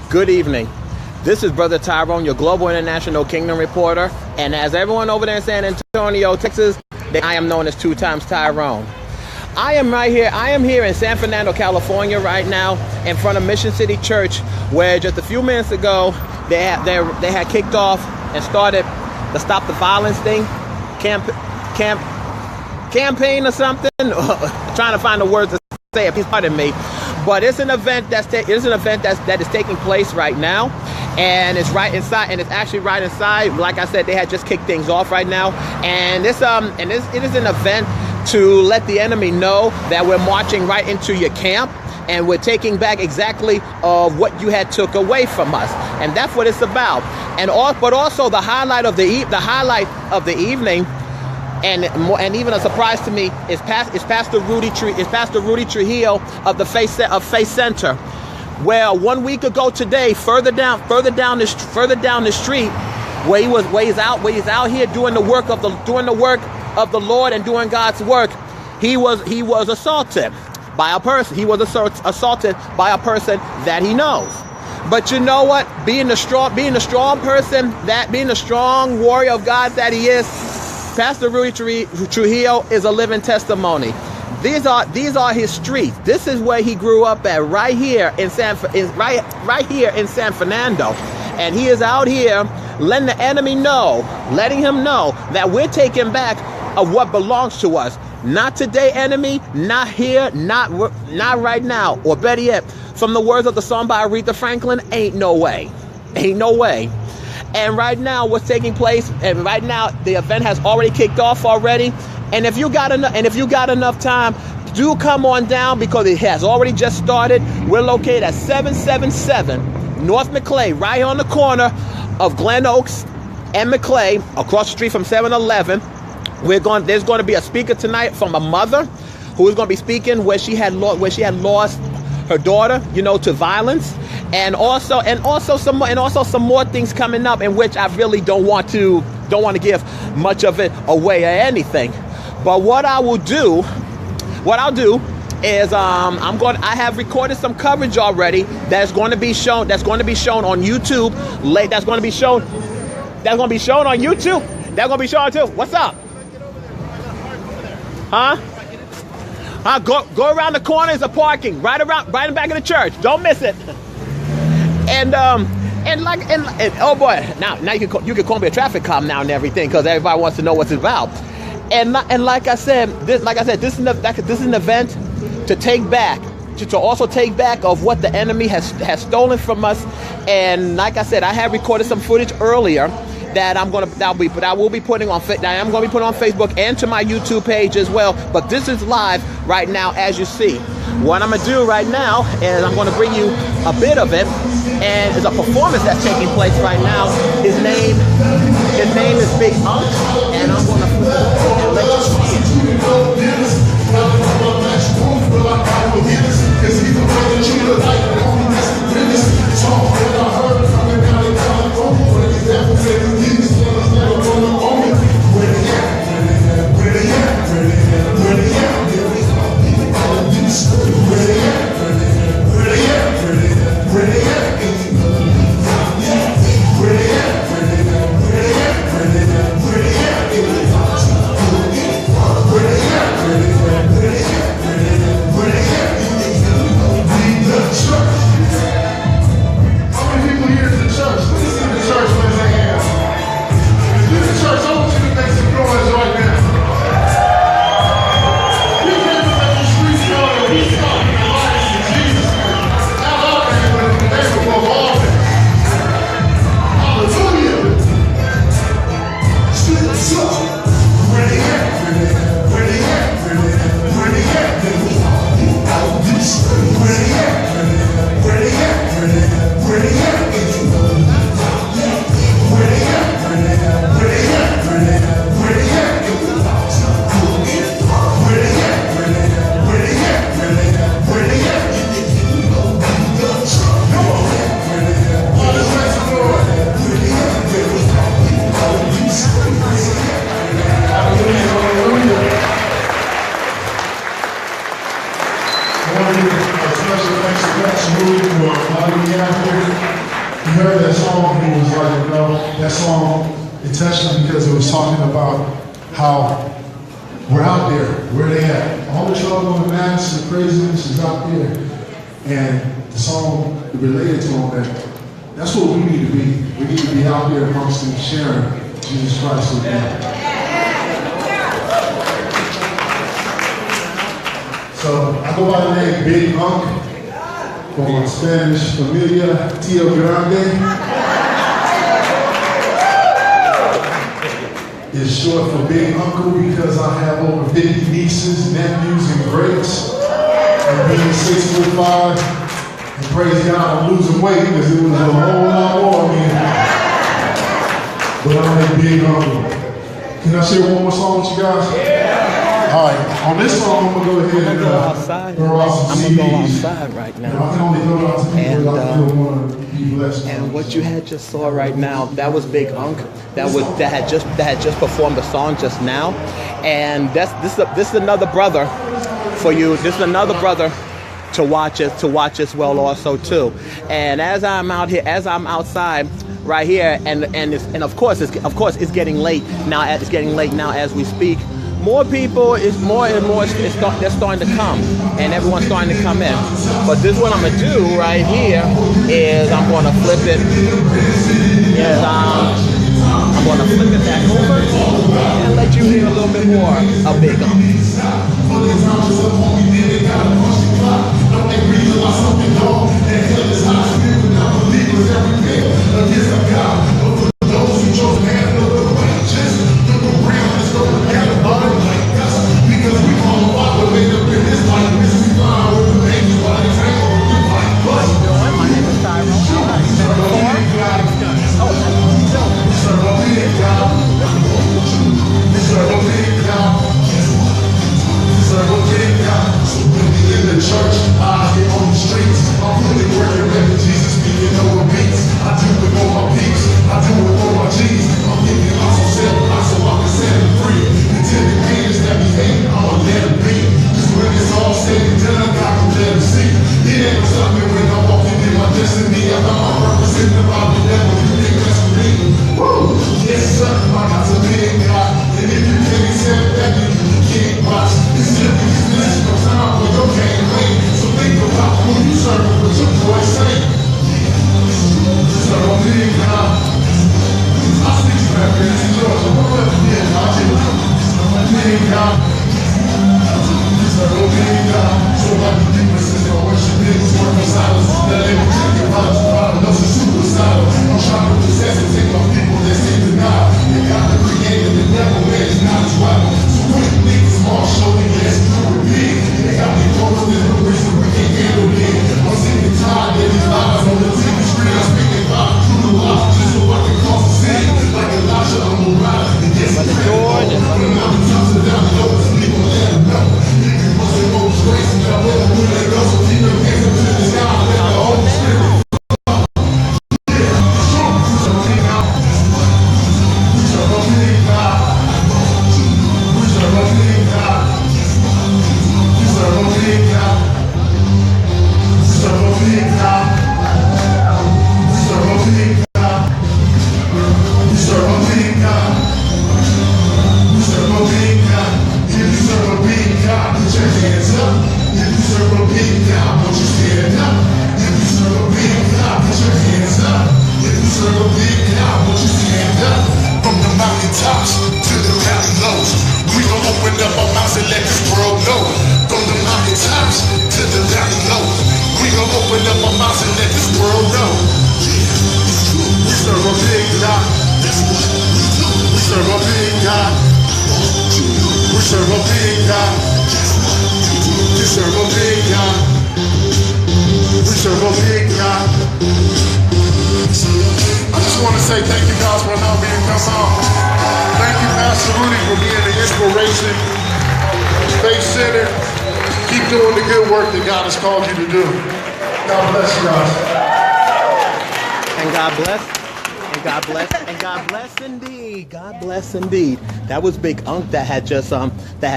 Good evening. This is Brother Tyrone, your Global International Kingdom reporter. And as everyone over there in San Antonio, Texas, I am known as 2 times Tyrone. I am right here. I am here in San Fernando, California right now in front of Mission City Church, where just a few minutes ago they had kicked off and started the Stop the Violence thing, campaign or something. Trying to find the words to say it. Please pardon me. But it's an event that is taking place right now, and it's right inside, and it's actually right inside. Like I said, they had just kicked things off right now, and it is an event to let the enemy know that we're marching right into your camp, and we're taking back exactly what you had took away from us, and that's what it's about. But also the highlight of the evening. And even a surprise to me is Pastor Rudy Trujillo of the Faith Center, where 1 week ago today, further down the street, where he's out here doing the work of the Lord and doing God's work, he was assaulted by a person. He was assaulted by a person that he knows. But you know what? Being the strong warrior of God that he is, Pastor Rudy Trujillo is a living testimony. These are his streets. This is where he grew up at, right here in San Fernando, and he is out here letting the enemy know, letting him know that we're taking back of what belongs to us. Not today, enemy. Not here. Not right now. Or better yet, from the words of the song by Aretha Franklin, ain't no way. Ain't no way. And right now, what's taking place? And right now, the event has already kicked off already. And if you got enough time, do come on down, because it has already just started. We're located at 777 North McClay, right here on the corner of Glen Oaks and McClay, across the street from 7-Eleven. There's going to be a speaker tonight from a mother who is going to be speaking where she had lost her daughter, to violence. And also some more things coming up, in which I really don't want to give much of it away or anything. But what I'll do is I have recorded some coverage already that's going to be shown on YouTube. That's going to be shown on YouTube. That's going to be shown too. What's up? Huh? Go around the corner is a parking right in the back of the church. Don't miss it. And oh boy, now you can call me a traffic cop now and everything, because everybody wants to know what's about. And like I said, this is an event to take back, to also take back of what the enemy has stolen from us. And like I said, I have recorded some footage earlier that I will be putting on Facebook and to my YouTube page as well. But this is live right now, as you see. What I'm gonna do right now is I'm gonna bring you a bit of it, and it's a performance that's taking place right now. His name is Big Unk, and I'm gonna let you see it. Where they at? we have here, you heard that song, he was like, you know, that song, it touched him because it was talking about how we're out there, where they at. All the trouble and the madness and craziness is out there. And the song related to him that that's what we need to be. We need to be out there amongst them sharing Jesus Christ with them. So I go by the name Big Unc, from Spanish Familia Tío Grande. It's short for Big Uncle because I have over 50 nieces, nephews, and greats. And being 6'5", and praise God, I'm losing weight because it was a whole lot more of me. But I'm a Big Uncle. Can I share one more song with you guys? Yeah. All right, on this song, I'm gonna go ahead and go outside. throw out some CDs. I'm gonna go outside right now. I can only throw out to people that I feel want to be blessed. And what you had just saw right now, that was Big Unc. That had just performed the song just now. And this is another brother for you. This is another brother to watch as well also too. And as I'm out here, as I'm outside right here, and of course it's getting late now. It's getting late now as we speak. More people more and more they're starting to come, and everyone's starting to come in. But this is what I'm gonna do right here is I'm gonna flip it. Yes, I'm gonna flip it back over and let you hear a little bit more of Big Unc. And God bless, and God bless indeed. God bless indeed. That was Big Unk that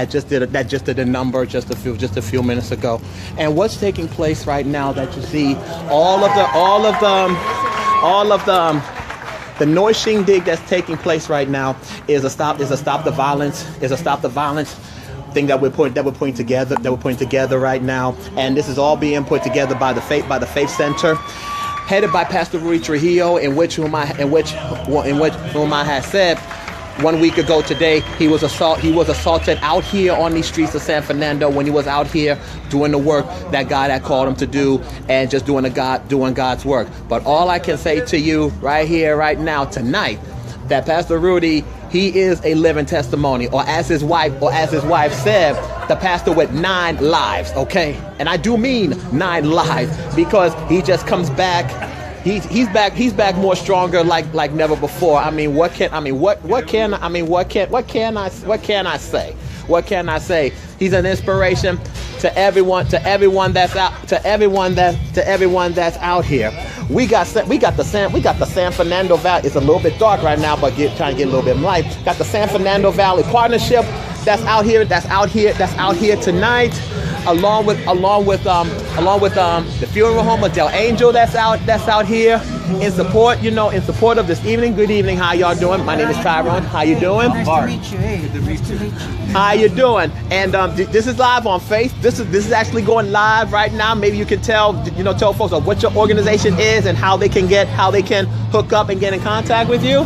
just did a number just a few minutes ago. And what's taking place right now that you see all of the noise shindig that's taking place right now is a stop the violence thing that we're putting together right now. And this is all being put together by the Faith Center, headed by Pastor Rudy Trujillo, in which whom I had said 1 week ago today he was assaulted out here on these streets of San Fernando when he was out here doing the work that God had called him to do, and just doing God's work. But all I can say to you right here, right now, tonight, that Pastor Rudy, he is a living testimony, or as his wife said, the pastor with 9 lives, okay? And I do mean 9 lives, because he just comes back. He's back more stronger like never before. I mean, what can I say? What can I say? He's an inspiration to everyone that's out here. We got the San Fernando Valley. It's a little bit dark right now, but trying to get a little bit light. Got the San Fernando Valley Partnership that's out here tonight, along with the Funeral Home of Del Angel that's out here in support of this evening. Good evening. How y'all doing? My name is Tyrone. How you doing? Nice to meet you. Hey, good to meet you. How you doing? And this is live on Faith. This is actually going live right now. Maybe you can tell folks what your organization is and how they can hook up and get in contact with you.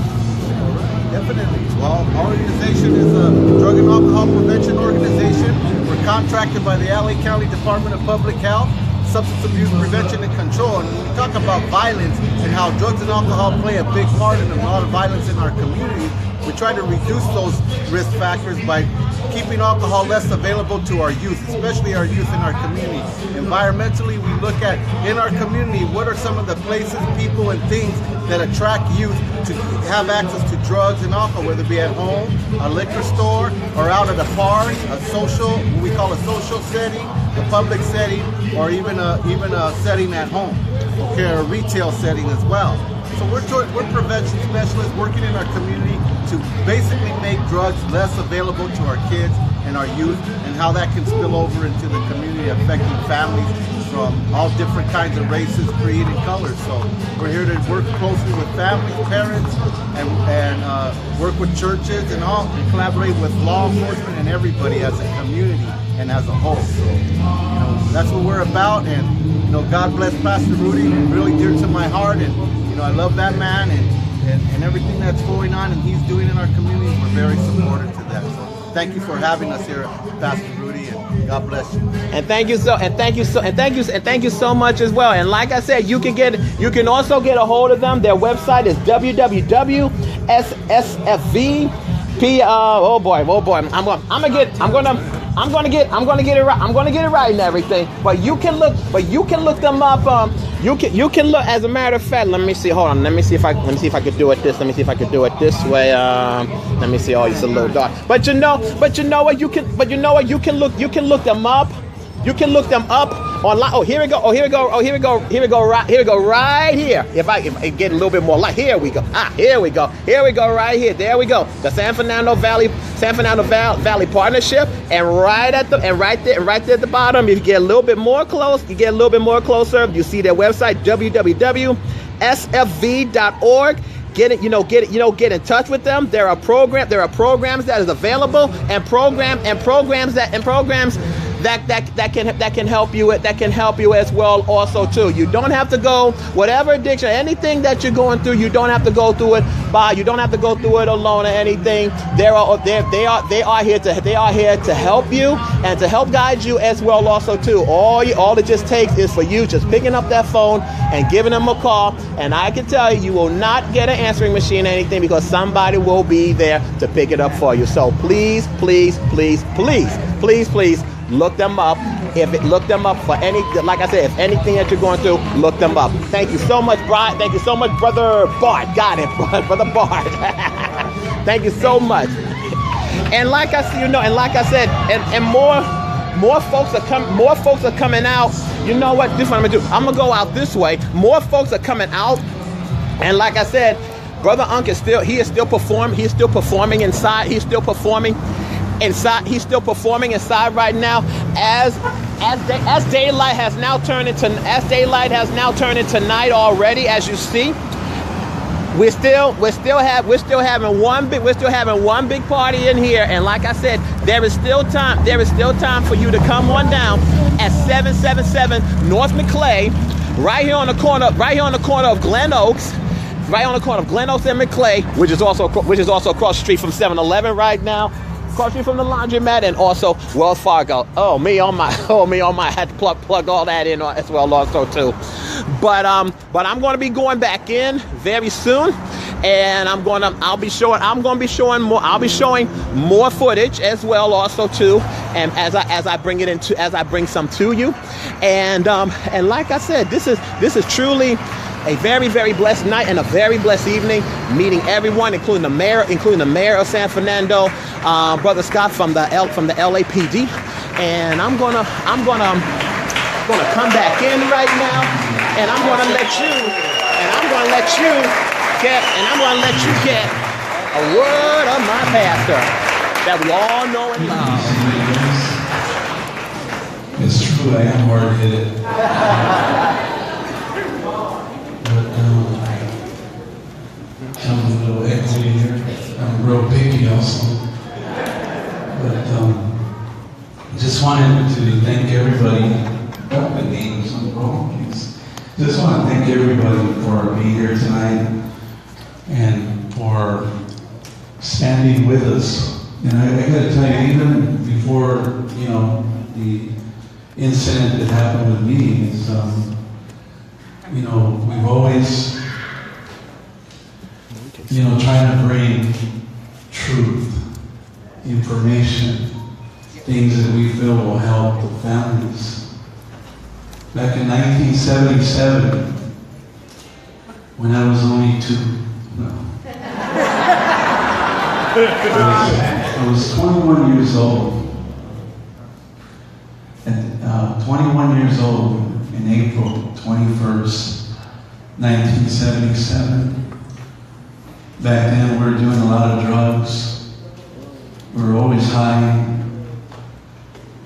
Definitely. Well, our organization is a drug and alcohol prevention organization. We're contracted by the LA County Department of Public Health, Substance Abuse Prevention and Control. And when we talk about violence and how drugs and alcohol play a big part in a lot of violence in our community, we try to reduce those risk factors by keeping alcohol less available to our youth, especially our youth in our community. Environmentally, we look at, in our community, what are some of the places, people, and things that attract youth to have access to drugs and alcohol, whether it be at home, a liquor store, or out at a park, a social, what we call a social setting, a public setting, or even a setting at home, okay, a retail setting as well. So we're prevention specialists working in our community to basically make drugs less available to our kids and our youth, and how that can spill over into the community, affecting families from all different kinds of races, creed, and colors. So we're here to work closely with families, parents, and work with churches and all, and collaborate with law enforcement and everybody as a community and as a whole. So that's what we're about. And God bless Pastor Rudy, really dear to my heart, and I love that man and everything that's going on and he's doing in our community. We're very supportive to that. So thank you for having us here, Pastor Rudy, and God bless you. And thank you so much as well. And like I said, you can also get a hold of them. Their website is www.ssfv. Oh boy. I'm gonna get it right. I'm gonna get it right and everything. But you can look them up. You can look. As a matter of fact, let me see. Hold on. Let me see if I could do it this. Let me see if I could do it this way. Let me see. Oh, it's a little dark. But you know what? You can look them up. You can look them up online. Oh, here we go. Right here. If I get a little bit more light, here we go. Here we go. Right here. There we go. The San Fernando Valley Partnership, and right there at the bottom. If you get a little bit more closer, you see their website, www.sfv.org. Get in touch with them. There are programs that is available, and programs that can help you as well also too. You don't have to go, whatever addiction, anything that you're going through, you don't have to go through it alone or anything. They are here to help you and to help guide you as well also too. All it just takes is for you just picking up that phone and giving them a call, and I can tell you will not get an answering machine or anything, because somebody will be there to pick it up for you. So please look them up. Look them up for like I said, if anything that you're going through, look them up. Thank you so much, Brian. Thank you so much, Brother Bart. Got it, Brother Bart. Thank you so much. And like I said, and more folks are coming out. You know what? This is what I'm gonna do. I'm gonna go out this way. More folks are coming out. And like I said, Brother Unc is still performing inside. He's still performing inside right now as daylight has now turned into night already. As you see, we're still having one big party in here, and like I said, there is still time for you to come on down at 777 North McClay, right here on the corner of Glen Oaks. Right on the corner of Glen Oaks and McClay, which is also across the street from 7-Eleven right now, across the street from the laundromat, and also Wells Fargo. Oh me on my, I had to plug all that in as well also too. But I'm going to be going back in very soon, and I'll be showing more footage as well also too, and as I bring some to you, and like I said, this is truly a very, very blessed night and a very blessed evening, meeting everyone, including the mayor of San Fernando, Brother Scott from the LAPD, and I'm gonna come back in right now, and I'm gonna let you get a word of my pastor that we all know and love. It's true, I am hard-headed. I'm a little equity here. I'm real picky also. But just wanted to thank everybody. The names on the roll, please. Just want to thank everybody for being here tonight and for standing with us. And I got to tell you, even before the incident that happened with me, is we've always trying to bring truth, information, things that we feel will help the families. Back in 1977, when I was only 2, I was 21 years old. At 21 years old, in April 21st, 1977. Back then, we were doing a lot of drugs. We were always high.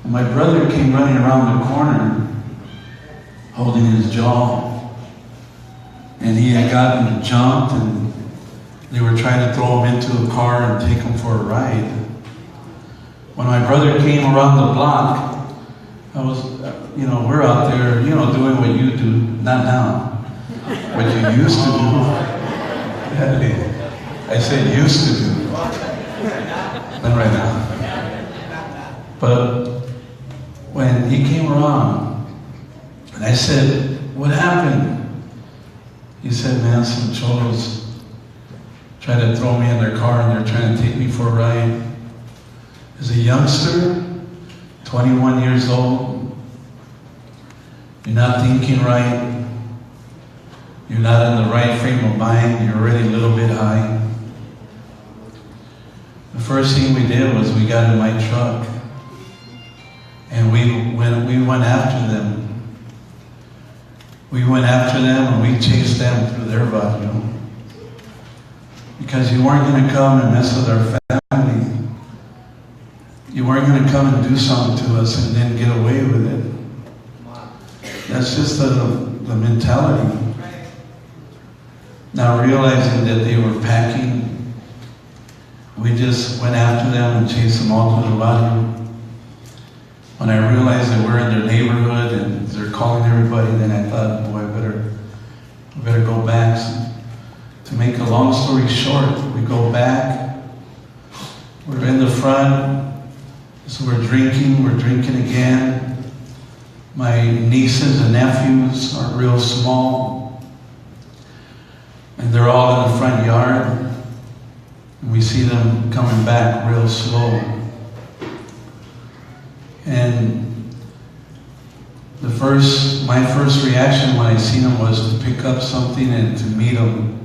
And my brother came running around the corner, holding his jaw. And he had gotten jumped, and they were trying to throw him into a car and take him for a ride. When my brother came around the block, I was, we're out there, doing what you do, not now, what you used to do. I said used to do, not right now. But when he came around, and I said, "What happened?" He said, "Man, some cholos tried to throw me in their car and they're trying to take me for a ride." As a youngster, 21 years old, you're not thinking right, you're not in the right frame of mind, you're already a little bit high. The first thing we did was we got in my truck and we went after them. We went after them and we chased them through their barrio. Because you weren't going to come and mess with our family. You weren't going to come and do something to us and then get away with it. That's just the mentality. Now realizing that they were packing, we just went after them and chased them all to the barrio. When I realized that we're in their neighborhood and they're calling everybody, then I thought, boy, I better go back. So, to make a long story short, we go back. We're in the front. So we're drinking again. My nieces and nephews are real small. And they're all in the front yard. And we see them coming back real slow. And my first reaction when I seen them was to pick up something and to meet them.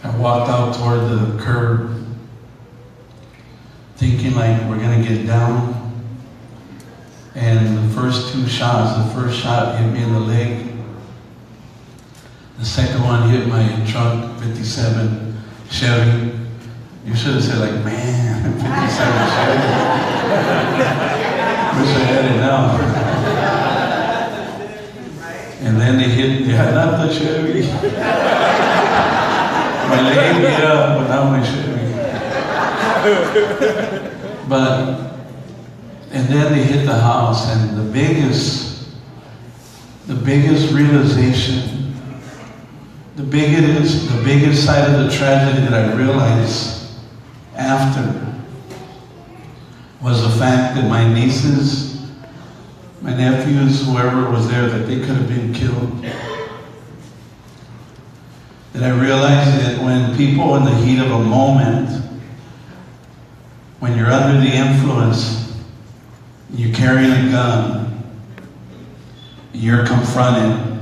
I walked out toward the curb, thinking like we're gonna get down. And the first shot hit me in the leg. The second one hit my truck, 57 Chevy. You should have said like, man, 57 Chevy. Wish I had it now. And then they hit, yeah, not the Chevy. My lady, yeah, but not my Chevy. And then they hit the house, and the biggest realization, the biggest side of the tragedy that I realized after was the fact that my nieces, my nephews, whoever was there, that they could have been killed. That I realized that when people in the heat of a moment, when you're under the influence, you're carrying a gun, you're confronted.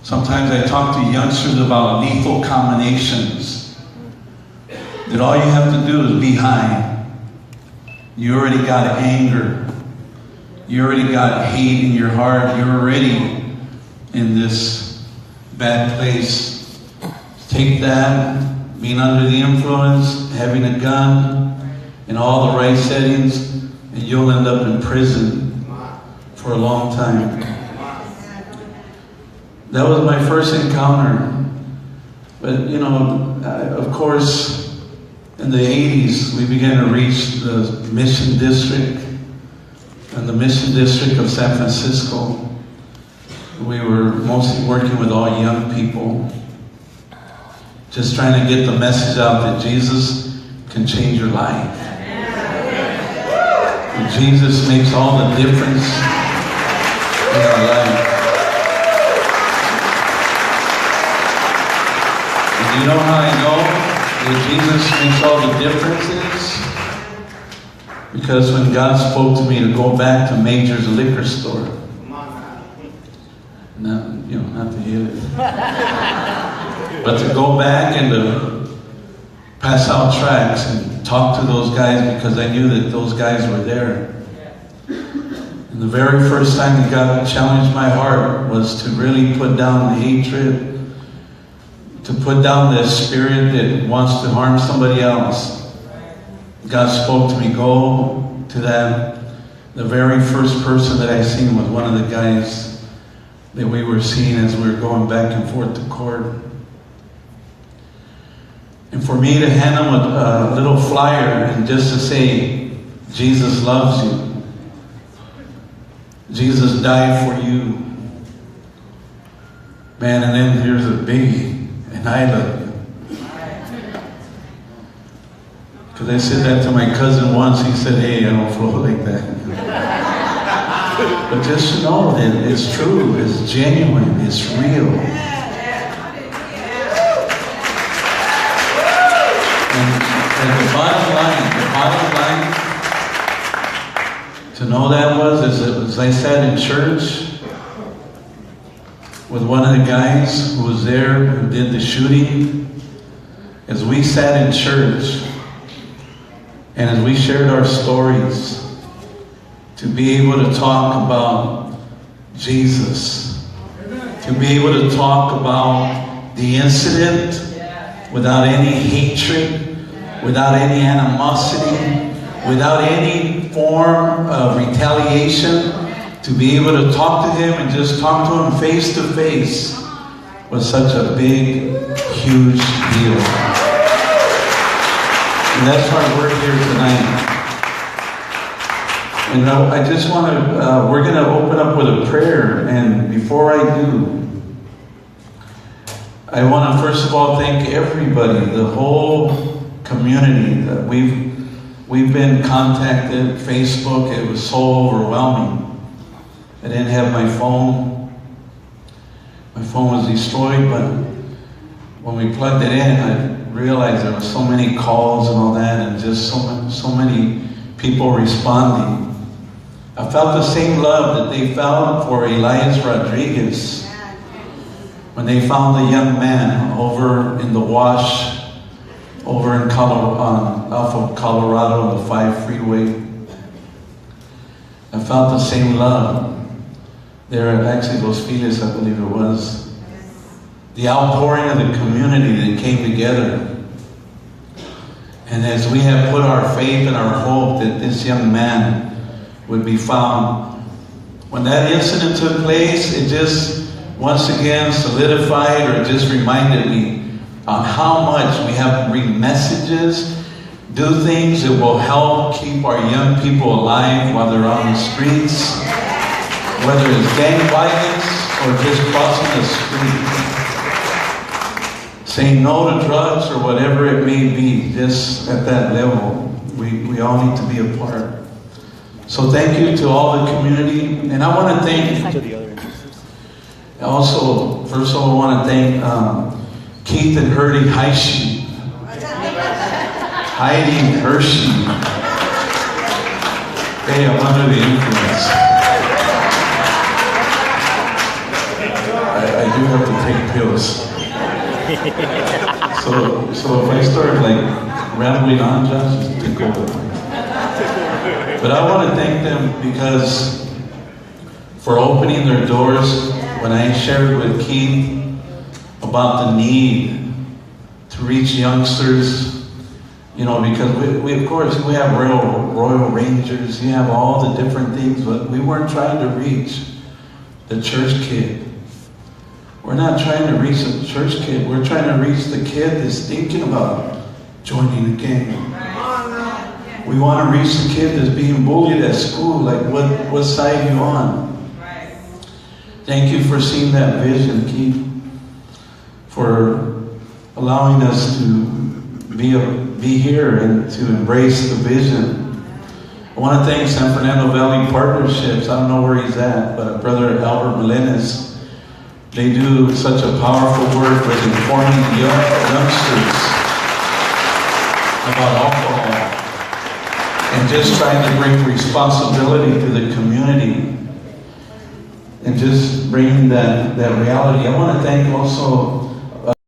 Sometimes I talk to youngsters about lethal combinations. That all you have to do is be high. You already got anger. You already got hate in your heart. You're already in this bad place. Take that, being under the influence, having a gun, in all the right settings, and you'll end up in prison for a long time. That was my first encounter. But, you know, of course, in the 80s, we began to reach the Mission District and the Mission District of San Francisco. We were mostly working with all young people, just trying to get the message out that Jesus can change your life. And Jesus makes all the difference in our life. And you know how I know that Jesus makes all the differences? Because when God spoke to me to go back to Major's liquor store, not to hit it, but to go back and to pass out tracts and talk to those guys, because I knew that those guys were there. And the very first time that God challenged my heart was to really put down the hatred, to put down the spirit that wants to harm somebody else. God spoke to me, go to that. The very first person that I seen was one of the guys that we were seeing as we were going back and forth to court. And for me to hand him a little flyer and just to say, Jesus loves you. Jesus died for you. Man, and then here's a biggie, and I love you. Because I said that to my cousin once. He said, hey, I don't flow like that. But just to know that it's true, it's genuine, it's real. And the bottom line, to know that was, as I sat in church with one of the guys who was there, who did the shooting, as we sat in church, and as we shared our stories, to be able to talk about Jesus, to be able to talk about the incident without any hatred, without any animosity, without any form of retaliation, to be able to talk to him and just talk to him face to face was such a big, huge deal. And that's why we're here tonight. And I just want to, we're going to open up with a prayer. And before I do, I want to first of all thank everybody, the whole community that we've been contacted. Facebook, it was so overwhelming. I didn't have my phone. My phone was destroyed, but when we plugged it in, I realized there were so many calls and all that, and just so many people responding. I felt the same love that they felt for Elias Rodriguez when they found the young man over in the wash, over in off of Colorado on the 5 freeway. I felt the same love there at actually Los Feliz, I believe it was. the outpouring of the community that came together. And as we have put our faith and our hope that this young man would be found, when that incident took place, it just once again solidified or just reminded me on how much we have to bring messages, do things that will help keep our young people alive while they're on the streets, whether it's gang violence or just crossing the street. Saying no to drugs or whatever it may be, just at that level, we all need to be a part. So thank you to all the community, and I want to thank also, first of all, I want to thank Keith and Heidi Hershey. Hey, I'm under the influence. I do have to take pills. So if I start like rambling on, Josh, just take over. But I want to thank them because for opening their doors. When I shared with Keith about the need to reach youngsters, you know, because we of course we have Royal Rangers, you have all the different things, but we weren't trying to reach the church kid. We're not trying to reach the church kid. We're trying to reach the kid that's thinking about joining a gang. We want to reach the kid that's being bullied at school. Like, what side are you on? Thank you for seeing that vision, Keith. For allowing us to be here and to embrace the vision. I want to thank San Fernando Valley Partnerships. I don't know where he's at, but Brother Albert Melendez. They do such a powerful work with informing youngsters about alcohol and just trying to bring responsibility to the community and just bringing that reality. I want to thank also